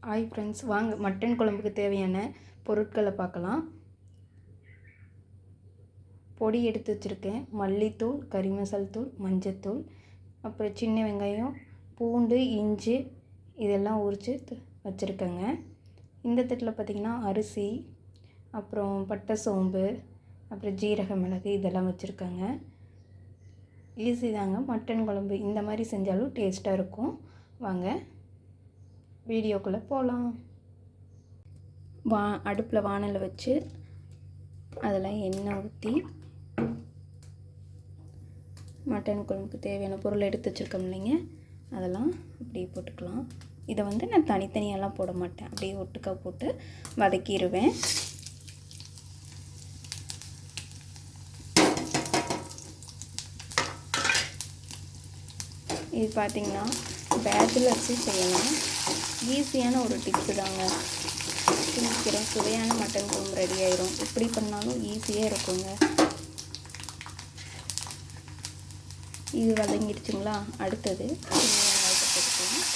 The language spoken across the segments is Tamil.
ஹாய் ஃப்ரெண்ட்ஸ், வாங்க மட்டன் குழம்புக்கு தேவையான பொருட்களை பார்க்கலாம். பொடி எடுத்து வச்சுருக்கேன். மல்லித்தூள், கறி மசால் தூள், மஞ்சத்தூள், அப்புறம் சின்ன வெங்காயம், பூண்டு, இஞ்சி இதெல்லாம் உரித்து வச்சுருக்கேங்க. இந்த தட்டில் பார்த்திங்கன்னா அரிசி, அப்புறம் பட்டை, சோம்பு, அப்புறம் ஜீரக, மிளகு இதெல்லாம் வச்சுருக்கேங்க. ஈஸி தாங்க மட்டன் குழம்பு. இந்த மாதிரி செஞ்சாலும் டேஸ்ட்டாக இருக்கும். வாங்க வீடியோக்குள்ளே போகலாம். அடுப்பில் வானலை வச்சு அதில் எண்ணெய் ஊற்றி மட்டன் குழம்புக்கு தேவையான பொருள் எடுத்து வச்சுருக்கோம் இல்லைங்க, அதெல்லாம் அப்படியே போட்டுக்கலாம். இதை நான் தனித்தனியெல்லாம் போட மாட்டேன், அப்படியே ஒட்டுக்கா போட்டு வதக்கிடுவேன். இது பார்த்திங்கன்னா பேச்சுலர்ஸும் செய்யலாம். ஈஸியான ஒரு டிப்ஸு தாங்க. சீக்கிரம் சுவையான மட்டன் குழம்பு ரெடி ஆயிரும். எப்படி பண்ணாலும் ஈஸியாக இருக்குங்க. இது வதங்கிடுச்சுங்களா? அடுத்தது வெங்காயத்தை போட்டுக்கலாம்.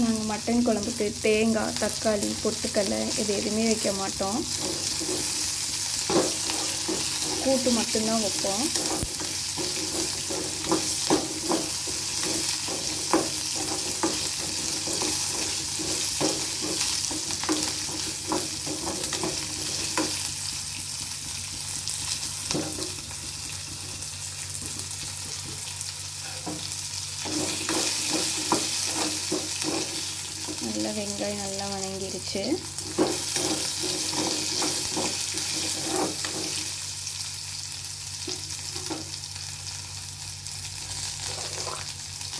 நாங்கள் மட்டன் குழம்புக்கு தேங்காய், தக்காளி, பொட்டுக்கடலை இது எதுவுமே வைக்க மாட்டோம். கூட்டு மட்டும்தான் வைப்போம். நல்லா வெங்காயம் நல்லா வதங்கிருச்சு.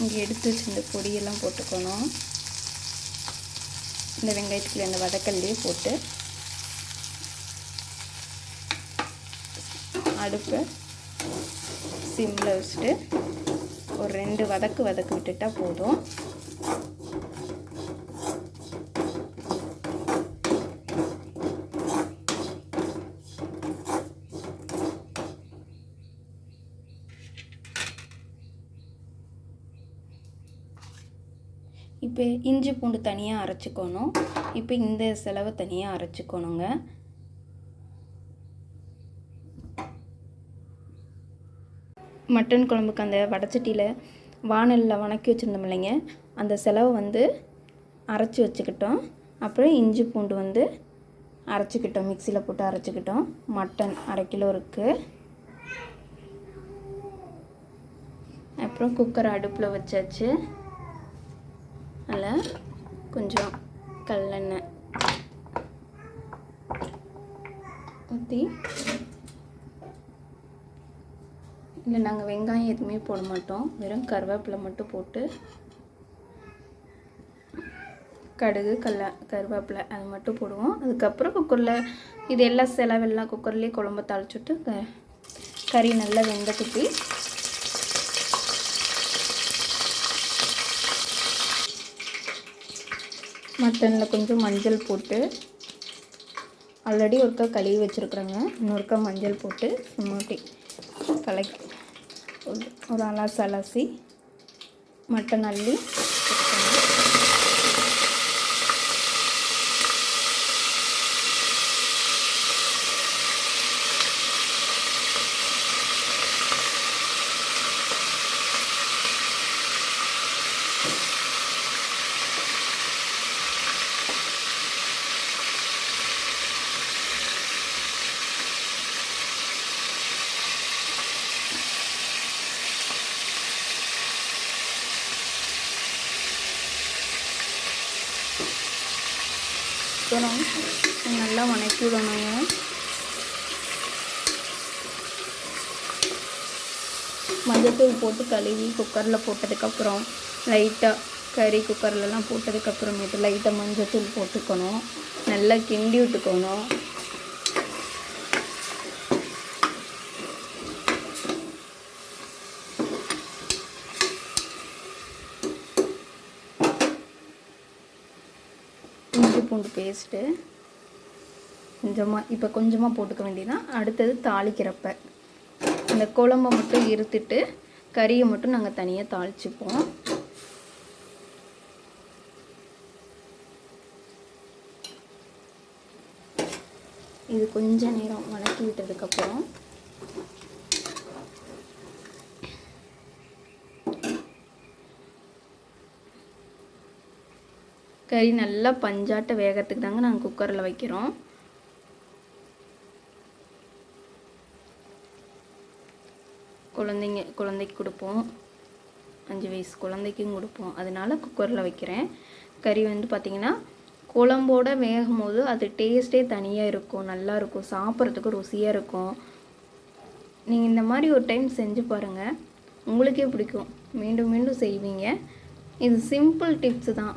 இங்கே எடுத்து வச்சு இந்த பொடியெல்லாம் போட்டுக்கணும். இந்த வெங்காயத்துக்குள்ள இந்த வதக்கல்லையே போட்டு அடுப்பை சிம்மில் வச்சுட்டு ஒரு 2 வதக்கு விட்டுட்டா போதும். இப்போ இஞ்சி பூண்டு தனியாக அரைச்சிக்கணும். இப்போ இந்த செலவை தனியாக அரைச்சிக்கணுங்க. மட்டன் குழம்புக்கு அந்த வடச்சட்டியில் வானலில் வணக்கி வச்சுருந்தோம் இல்லைங்க, அந்த செலவை அரைச்சி வச்சுக்கிட்டோம். அப்புறம் இஞ்சி பூண்டு அரைச்சிக்கிட்டோம், மிக்சியில் போட்டு அரைச்சிக்கிட்டோம். மட்டன் 1/2 கிலோ இருக்குது. அப்புறம் குக்கர் அடுப்பில் வச்சாச்சு. அதில் கொஞ்சம் கல்லெண்ணெய் ஊற்றி, இல்லை நாங்கள் வெங்காயம் எதுவுமே போட மாட்டோம், வெறும் கருவேப்பிலை மட்டும் போட்டு கடுகு, கருவேப்பிலை அது மட்டும் போடுவோம். அதுக்கப்புறம் குக்கரில் இது எல்லாம் செலவெல்லாம் குக்கர்லேயே குழம்பு தாளிச்சுட்டு கறி நல்லா வெந்த குத்தி மட்டனில் கொஞ்சம் மஞ்சள் போட்டு, ஆல்ரெடி ஒருக்கா கழுவி வச்சுருக்குறேங்க, இன்னொருக்கா மஞ்சள் போட்டு சும்மாட்டி கலக்கி ஒரு அலசி மட்டன் அள்ளி நல்லா வணக்கி விடணுங்க. மஞ்சத்தூள் போட்டு கழுவி குக்கரில் போட்டதுக்கப்புறம் லைட்டாக கறி குக்கர்லலாம் போட்டதுக்கப்புறமேட்டு லைட்டாக மஞ்சத்தூள் போட்டுக்கணும். நல்லா கிண்டி விட்டுக்கணும். இஞ்சி பூண்டு பேஸ்ட்டு கொஞ்சமாக போட்டுக்க வேண்டியதான். அடுத்தது தாளிக்கிறப்ப இந்த குழம்பை மட்டும் இருத்துட்டு கறியை மட்டும் நாங்கள் தனியாக தாளிச்சுப்போம். இது கொஞ்ச நேரம் வதக்கி விட்டதுக்கப்புறம் கறி நல்லா பஞ்சாட்ட வேகத்துக்கு தாங்க நாங்கள் குக்கரில் வைக்கிறோம். குழந்தைக்கு கொடுப்போம், 5 வயசு குழந்தைக்கும் கொடுப்போம். அதனால குக்கரில் வைக்கிறேன். கறி பார்த்திங்கன்னா குழம்போட வேகும் போது அது டேஸ்ட்டே தனியாக இருக்கும், நல்லாயிருக்கும், சாப்பிட்றதுக்கு ருசியாக இருக்கும். நீங்கள் இந்த மாதிரி ஒரு டைம் செஞ்சு பாருங்கள், உங்களுக்கே பிடிக்கும், மீண்டும் மீண்டும் செய்வீங்க. இது சிம்பிள் டிப்ஸு தான்.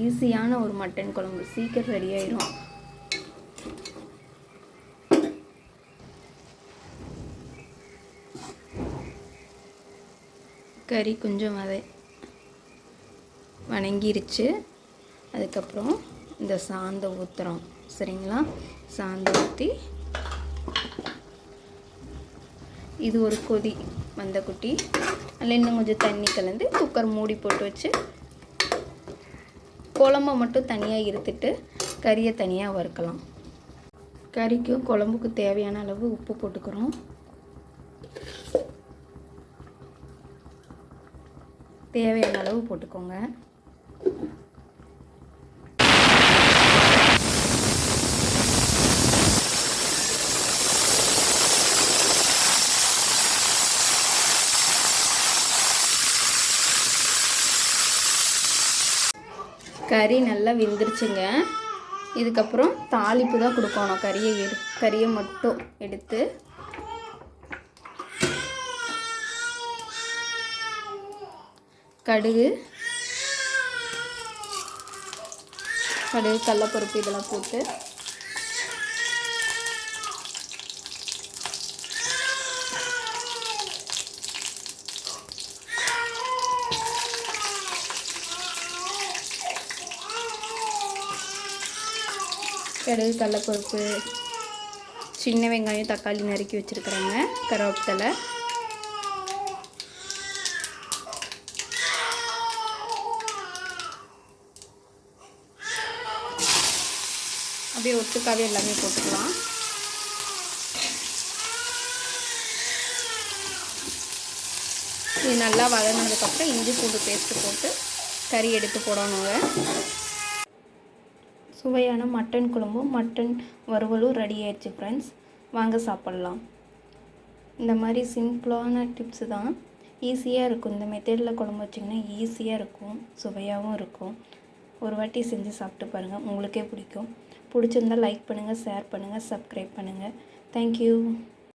ஈஸியான ஒரு மட்டன் குழம்பு சீக்கிரம் ரெடி ஆயிடும். கறி கொஞ்சம் வணங்கிருச்சு. அதுக்கப்புறம் இந்த சாந்தை ஊற்றுறோம். சரிங்களா? சாந்தை ஊற்றி இது ஒரு கொதி வந்த குட்டி அதில் இன்னும் கொஞ்சம் தண்ணி கலந்து குக்கர் மூடி போட்டு வச்சு குழம்பை மட்டும் தனியாக இருத்துட்டு கறியை தனியாக வறுக்கலாம். கறிக்கும் குழம்புக்கு தேவையான அளவு உப்பு போட்டுக்கிறோம். தேவையான அளவு போட்டுக்கோங்க. கறி நல்லா வெந்துருச்சுங்க. இதுக்கப்புறம் தாளிப்பு தான் கொடுக்கணும். கறியை மட்டும் எடுத்து கடுகு, கடலைப்பருப்பு இதெல்லாம் போட்டு கடுகு, கடலைப்பருப்பு, சின்ன வெங்காயம், தக்காளி நறுக்கி வச்சுருக்குறேங்க, கருவேப்பிலை, அப்படியே ஒட்டுக்காவே எல்லாமே போட்டுக்கலாம். இது நல்லா வதங்கினதுக்கப்புறம் இஞ்சி பூண்டு பேஸ்ட்டு போட்டு கறி எடுத்து போடணுங்க. சுவையான மட்டன் குழம்பும் மட்டன் வறுவலும் ரெடி ஆயிடுச்சு ஃப்ரெண்ட்ஸ். வாங்க சாப்பிட்லாம். இந்த மாதிரி சிம்பிளான டிப்ஸு தான், ஈஸியாக இருக்கும். இந்த மெத்தடில் குழம்பு வச்சிங்கன்னா ஈஸியாக இருக்கும், சுவையாகவும் இருக்கும். ஒரு வாட்டி செஞ்சு சாப்பிட்டு பாருங்கள், உங்களுக்கே பிடிக்கும். பிடிச்சிருந்தால் லைக் பண்ணுங்கள், ஷேர் பண்ணுங்கள், சப்ஸ்கிரைப் பண்ணுங்கள். தேங்க்யூ.